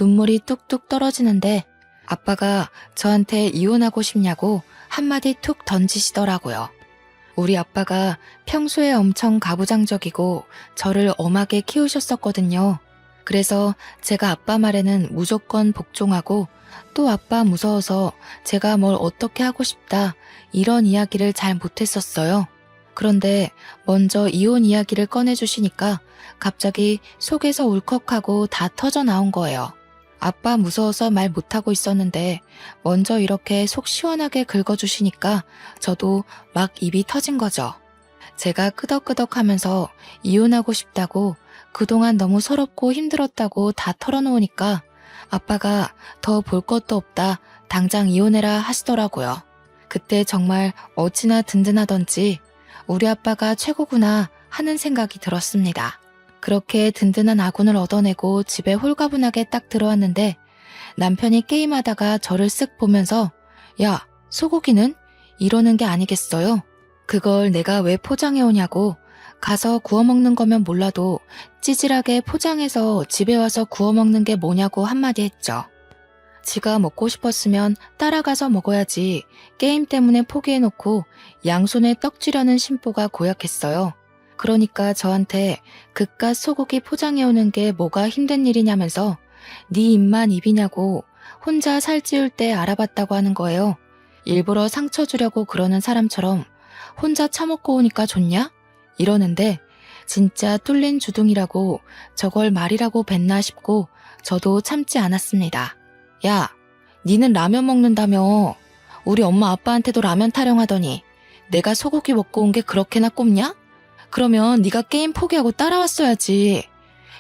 눈물이 뚝뚝 떨어지는데 아빠가 저한테 이혼하고 싶냐고 한마디 툭 던지시더라고요. 우리 아빠가 평소에 엄청 가부장적이고 저를 엄하게 키우셨었거든요. 그래서 제가 아빠 말에는 무조건 복종하고 또 아빠 무서워서 제가 뭘 어떻게 하고 싶다 이런 이야기를 잘 못했었어요. 그런데 먼저 이혼 이야기를 꺼내주시니까 갑자기 속에서 울컥하고 다 터져 나온 거예요. 아빠 무서워서 말 못하고 있었는데 먼저 이렇게 속 시원하게 긁어주시니까 저도 막 입이 터진 거죠. 제가 끄덕끄덕하면서 이혼하고 싶다고 그동안 너무 서럽고 힘들었다고 다 털어놓으니까 아빠가 더 볼 것도 없다 당장 이혼해라 하시더라고요. 그때 정말 어찌나 든든하던지 우리 아빠가 최고구나 하는 생각이 들었습니다. 그렇게 든든한 아군을 얻어내고 집에 홀가분하게 딱 들어왔는데 남편이 게임하다가 저를 쓱 보면서 야, 소고기는? 이러는 게 아니겠어요? 그걸 내가 왜 포장해 오냐고 가서 구워 먹는 거면 몰라도 찌질하게 포장해서 집에 와서 구워 먹는 게 뭐냐고 한마디 했죠. 지가 먹고 싶었으면 따라가서 먹어야지 게임 때문에 포기해놓고 양손에 떡 쥐려는 심보가 고약했어요. 그러니까 저한테 그깟 소고기 포장해오는 게 뭐가 힘든 일이냐면서 네 입만 입이냐고 혼자 살찌울 때 알아봤다고 하는 거예요. 일부러 상처 주려고 그러는 사람처럼 혼자 처먹고 오니까 좋냐? 이러는데 진짜 뚫린 주둥이라고 저걸 말이라고 뱉나 싶고 저도 참지 않았습니다. 야, 니는 라면 먹는다며. 우리 엄마 아빠한테도 라면 타령하더니 내가 소고기 먹고 온 게 그렇게나 꼽냐? 그러면 네가 게임 포기하고 따라왔어야지.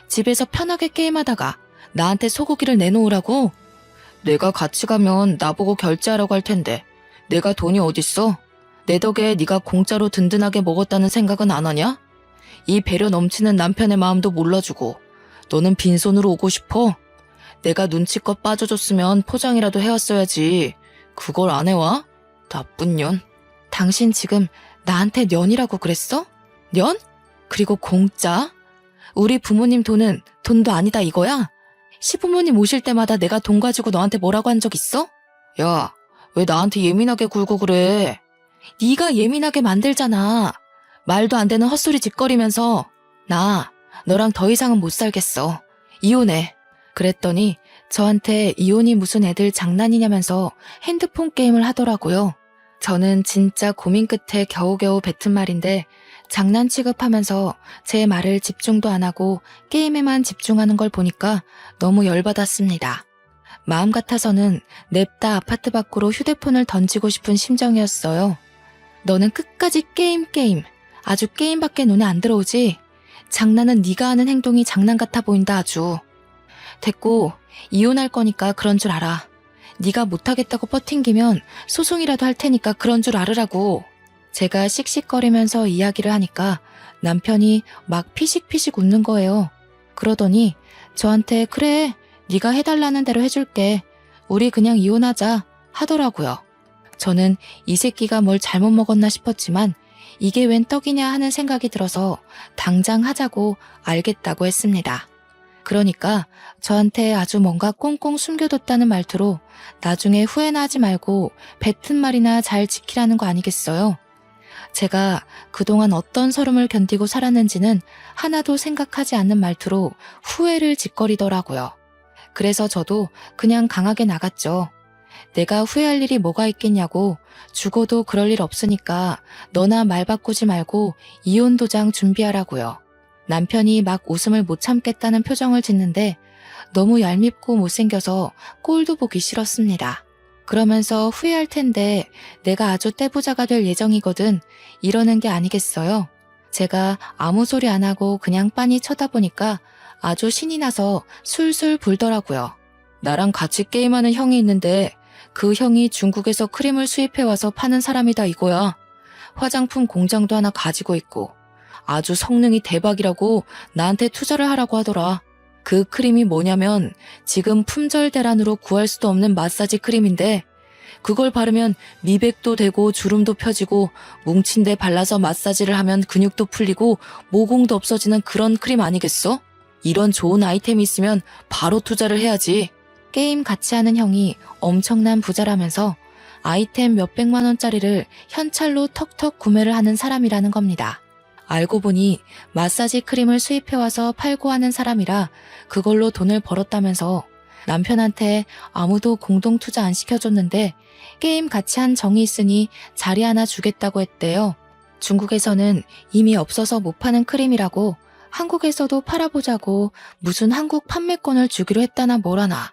집에서 편하게 게임하다가 나한테 소고기를 내놓으라고? 내가 같이 가면 나보고 결제하라고 할 텐데 내가 돈이 어딨어? 내 덕에 네가 공짜로 든든하게 먹었다는 생각은 안 하냐? 이 배려 넘치는 남편의 마음도 몰라주고 너는 빈손으로 오고 싶어? 내가 눈치껏 빠져줬으면 포장이라도 해왔어야지. 그걸 안 해와? 나쁜 년. 당신 지금 나한테 년이라고 그랬어? 년? 그리고 공짜? 우리 부모님 돈은 돈도 아니다 이거야? 시부모님 오실 때마다 내가 돈 가지고 너한테 뭐라고 한 적 있어? 야, 왜 나한테 예민하게 굴고 그래? 네가 예민하게 만들잖아. 말도 안 되는 헛소리 짓거리면서 나 너랑 더 이상은 못 살겠어. 이혼해. 그랬더니 저한테 이혼이 무슨 애들 장난이냐면서 핸드폰 게임을 하더라고요. 저는 진짜 고민 끝에 겨우겨우 뱉은 말인데 장난 취급하면서 제 말을 집중도 안 하고 게임에만 집중하는 걸 보니까 너무 열받았습니다. 마음 같아서는 냅다 아파트 밖으로 휴대폰을 던지고 싶은 심정이었어요. 너는 끝까지 게임. 아주 게임밖에 눈에 안 들어오지? 장난은 네가 하는 행동이 장난 같아 보인다 아주. 됐고 이혼할 거니까 그런 줄 알아. 네가 못하겠다고 버팅기면 소송이라도 할 테니까 그런 줄 알으라고. 제가 씩씩거리면서 이야기를 하니까 남편이 막 피식피식 웃는 거예요. 그러더니 저한테 그래 네가 해달라는 대로 해줄게. 우리 그냥 이혼하자 하더라고요. 저는 이 새끼가 뭘 잘못 먹었나 싶었지만 이게 웬 떡이냐 하는 생각이 들어서 당장 하자고 알겠다고 했습니다. 그러니까 저한테 아주 뭔가 꽁꽁 숨겨뒀다는 말투로 나중에 후회나 하지 말고 뱉은 말이나 잘 지키라는 거 아니겠어요? 제가 그동안 어떤 서름을 견디고 살았는지는 하나도 생각하지 않는 말투로 후회를 짓거리더라고요. 그래서 저도 그냥 강하게 나갔죠. 내가 후회할 일이 뭐가 있겠냐고. 죽어도 그럴 일 없으니까 너나 말 바꾸지 말고 이혼 도장 준비하라고요. 남편이 막 웃음을 못 참겠다는 표정을 짓는데 너무 얄밉고 못생겨서 꼴도 보기 싫었습니다. 그러면서 후회할 텐데 내가 아주 떼부자가 될 예정이거든 이러는 게 아니겠어요? 제가 아무 소리 안 하고 그냥 빤히 쳐다보니까 아주 신이 나서 술술 불더라고요. 나랑 같이 게임하는 형이 있는데 그 형이 중국에서 크림을 수입해와서 파는 사람이다 이거야. 화장품 공장도 하나 가지고 있고 아주 성능이 대박이라고 나한테 투자를 하라고 하더라. 그 크림이 뭐냐면 지금 품절 대란으로 구할 수도 없는 마사지 크림인데 그걸 바르면 미백도 되고 주름도 펴지고 뭉친 데 발라서 마사지를 하면 근육도 풀리고 모공도 없어지는 그런 크림 아니겠어? 이런 좋은 아이템이 있으면 바로 투자를 해야지. 게임 같이 하는 형이 엄청난 부자라면서 아이템 몇백만 원짜리를 현찰로 턱턱 구매를 하는 사람이라는 겁니다. 알고 보니 마사지 크림을 수입해와서 팔고 하는 사람이라 그걸로 돈을 벌었다면서 남편한테 아무도 공동 투자 안 시켜줬는데 게임 같이 한 정이 있으니 자리 하나 주겠다고 했대요. 중국에서는 이미 없어서 못 파는 크림이라고 한국에서도 팔아보자고 무슨 한국 판매권을 주기로 했다나 뭐라나.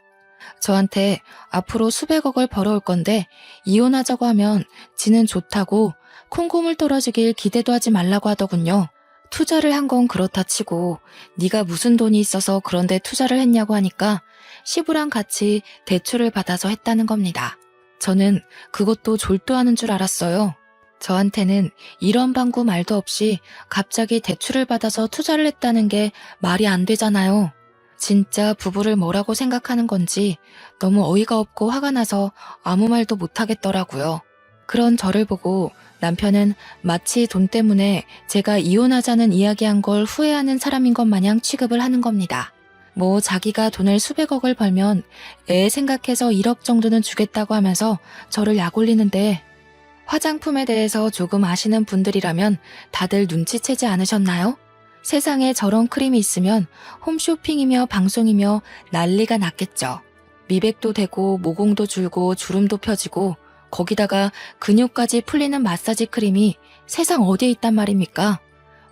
저한테 앞으로 수백억을 벌어올 건데 이혼하자고 하면 지는 좋다고 콩고물 떨어지길 기대도 하지 말라고 하더군요. 투자를 한 건 그렇다 치고 네가 무슨 돈이 있어서 그런데 투자를 했냐고 하니까 시부랑 같이 대출을 받아서 했다는 겁니다. 저는 그것도 졸도하는 줄 알았어요. 저한테는 이런 방구 말도 없이 갑자기 대출을 받아서 투자를 했다는 게 말이 안 되잖아요. 진짜 부부를 뭐라고 생각하는 건지 너무 어이가 없고 화가 나서 아무 말도 못하겠더라고요. 그런 저를 보고 남편은 마치 돈 때문에 제가 이혼하자는 이야기한 걸 후회하는 사람인 것 마냥 취급을 하는 겁니다. 뭐 자기가 돈을 수백억을 벌면 애 생각해서 1억 정도는 주겠다고 하면서 저를 약올리는데 화장품에 대해서 조금 아시는 분들이라면 다들 눈치채지 않으셨나요? 세상에 저런 크림이 있으면 홈쇼핑이며 방송이며 난리가 났겠죠. 미백도 되고 모공도 줄고 주름도 펴지고 거기다가 근육까지 풀리는 마사지 크림이 세상 어디에 있단 말입니까?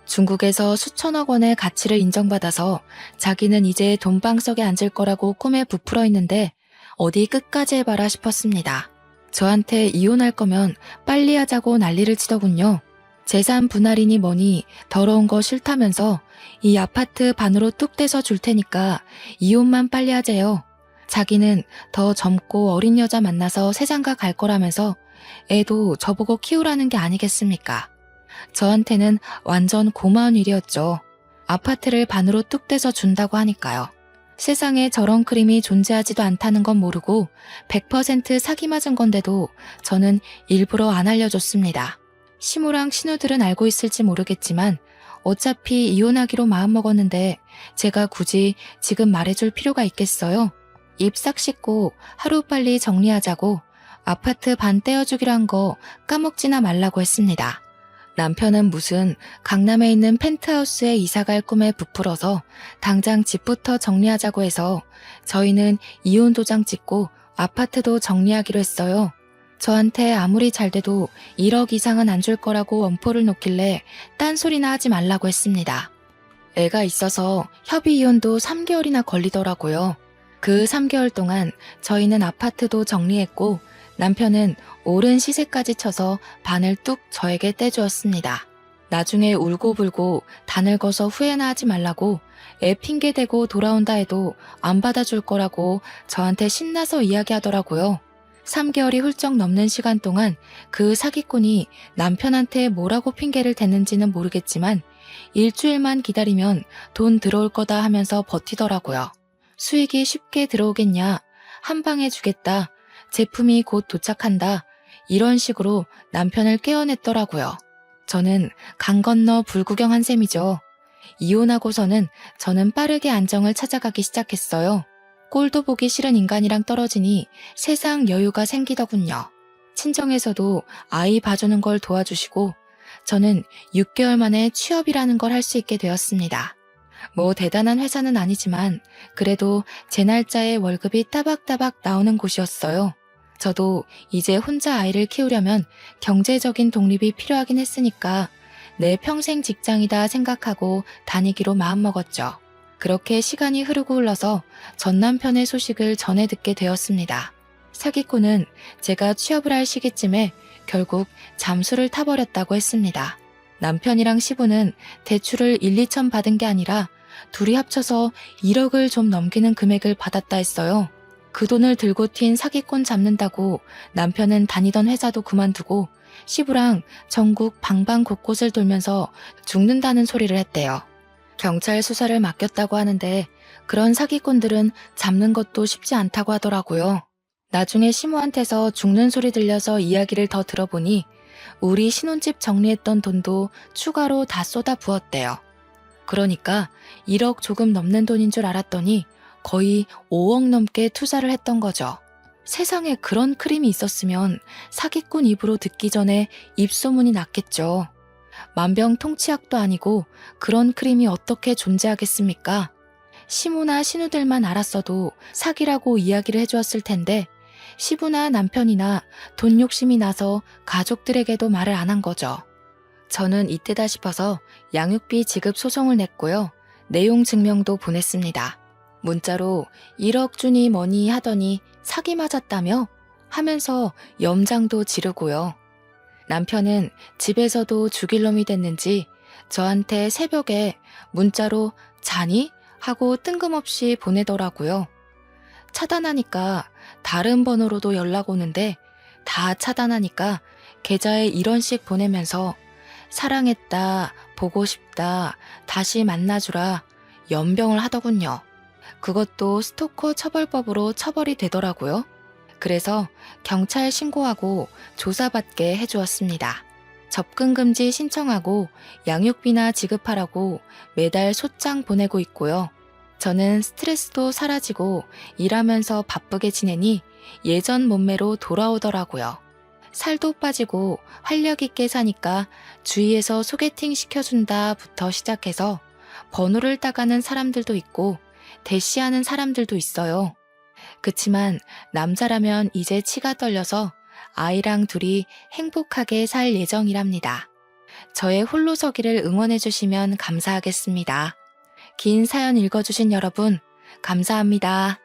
중국에서 수천억 원의 가치를 인정받아서 자기는 이제 돈방석에 앉을 거라고 꿈에 부풀어 있는데 어디 끝까지 해봐라 싶었습니다. 저한테 이혼할 거면 빨리 하자고 난리를 치더군요. 재산 분할이니 뭐니 더러운 거 싫다면서 이 아파트 반으로 뚝 떼서 줄 테니까 이혼만 빨리 하재요. 자기는 더 젊고 어린 여자 만나서 세상가 갈 거라면서 애도 저보고 키우라는 게 아니겠습니까? 저한테는 완전 고마운 일이었죠. 아파트를 반으로 뚝 떼서 준다고 하니까요. 세상에 저런 크림이 존재하지도 않다는 건 모르고 100% 사기 맞은 건데도 저는 일부러 안 알려줬습니다. 시무랑 신우들은 알고 있을지 모르겠지만 어차피 이혼하기로 마음먹었는데 제가 굳이 지금 말해줄 필요가 있겠어요? 입 싹 씻고 하루빨리 정리하자고 아파트 반 떼어주기로 한 거 까먹지나 말라고 했습니다. 남편은 무슨 강남에 있는 펜트하우스에 이사갈 꿈에 부풀어서 당장 집부터 정리하자고 해서 저희는 이혼 도장 찍고 아파트도 정리하기로 했어요. 저한테 아무리 잘 돼도 1억 이상은 안 줄 거라고 원포를 놓길래 딴소리나 하지 말라고 했습니다. 애가 있어서 협의 이혼도 3개월이나 걸리더라고요. 그 3개월 동안 저희는 아파트도 정리했고 남편은 오른 시세까지 쳐서 반을 뚝 저에게 떼주었습니다. 나중에 울고불고 다 늙어서 후회나 하지 말라고 애 핑계대고 돌아온다 해도 안 받아줄 거라고 저한테 신나서 이야기하더라고요. 3개월이 훌쩍 넘는 시간 동안 그 사기꾼이 남편한테 뭐라고 핑계를 댔는지는 모르겠지만 일주일만 기다리면 돈 들어올 거다 하면서 버티더라고요. 수익이 쉽게 들어오겠냐? 한 방에 주겠다. 제품이 곧 도착한다. 이런 식으로 남편을 깨어냈더라고요. 저는 강 건너 불구경한 셈이죠. 이혼하고서는 저는 빠르게 안정을 찾아가기 시작했어요. 꼴도 보기 싫은 인간이랑 떨어지니 세상 여유가 생기더군요. 친정에서도 아이 봐주는 걸 도와주시고 저는 6개월 만에 취업이라는 걸 할 수 있게 되었습니다. 뭐 대단한 회사는 아니지만 그래도 제 날짜에 월급이 따박따박 나오는 곳이었어요. 저도 이제 혼자 아이를 키우려면 경제적인 독립이 필요하긴 했으니까 내 평생 직장이다 생각하고 다니기로 마음먹었죠. 그렇게 시간이 흐르고 흘러서 전 남편의 소식을 전해 듣게 되었습니다. 사기꾼은 제가 취업을 할 시기쯤에 결국 잠수를 타버렸다고 했습니다. 남편이랑 시부는 대출을 1, 2천 받은 게 아니라 둘이 합쳐서 1억을 좀 넘기는 금액을 받았다 했어요. 그 돈을 들고 튄 사기꾼 잡는다고 남편은 다니던 회사도 그만두고 시부랑 전국 방방 곳곳을 돌면서 죽는다는 소리를 했대요. 경찰 수사를 맡겼다고 하는데 그런 사기꾼들은 잡는 것도 쉽지 않다고 하더라고요. 나중에 시모한테서 죽는 소리 들려서 이야기를 더 들어보니 우리 신혼집 정리했던 돈도 추가로 다 쏟아 부었대요. 그러니까 1억 조금 넘는 돈인 줄 알았더니 거의 5억 넘게 투자를 했던 거죠. 세상에 그런 크림이 있었으면 사기꾼 입으로 듣기 전에 입소문이 났겠죠. 만병통치약도 아니고 그런 크림이 어떻게 존재하겠습니까? 시모나 신우들만 알았어도 사기라고 이야기를 해주었을 텐데 시부나 남편이나 돈 욕심이 나서 가족들에게도 말을 안 한 거죠. 저는 이때다 싶어서 양육비 지급 소송을 냈고요. 내용 증명도 보냈습니다. 문자로 1억 주니 뭐니 하더니 사기 맞았다며? 하면서 염장도 지르고요. 남편은 집에서도 죽일 놈이 됐는지 저한테 새벽에 문자로 자니? 하고 뜬금없이 보내더라고요. 차단하니까 다른 번호로도 연락 오는데 다 차단하니까 계좌에 이런식 보내면서 사랑했다, 보고 싶다, 다시 만나주라 연병을 하더군요. 그것도 스토커 처벌법으로 처벌이 되더라고요. 그래서 경찰 신고하고 조사받게 해주었습니다. 접근금지 신청하고 양육비나 지급하라고 매달 소장 보내고 있고요. 저는 스트레스도 사라지고 일하면서 바쁘게 지내니 예전 몸매로 돌아오더라고요. 살도 빠지고 활력 있게 사니까 주위에서 소개팅 시켜준다부터 시작해서 번호를 따가는 사람들도 있고 대시하는 사람들도 있어요. 그치만 남자라면 이제 치가 떨려서 아이랑 둘이 행복하게 살 예정이랍니다. 저의 홀로서기를 응원해주시면 감사하겠습니다. 긴 사연 읽어주신 여러분, 감사합니다.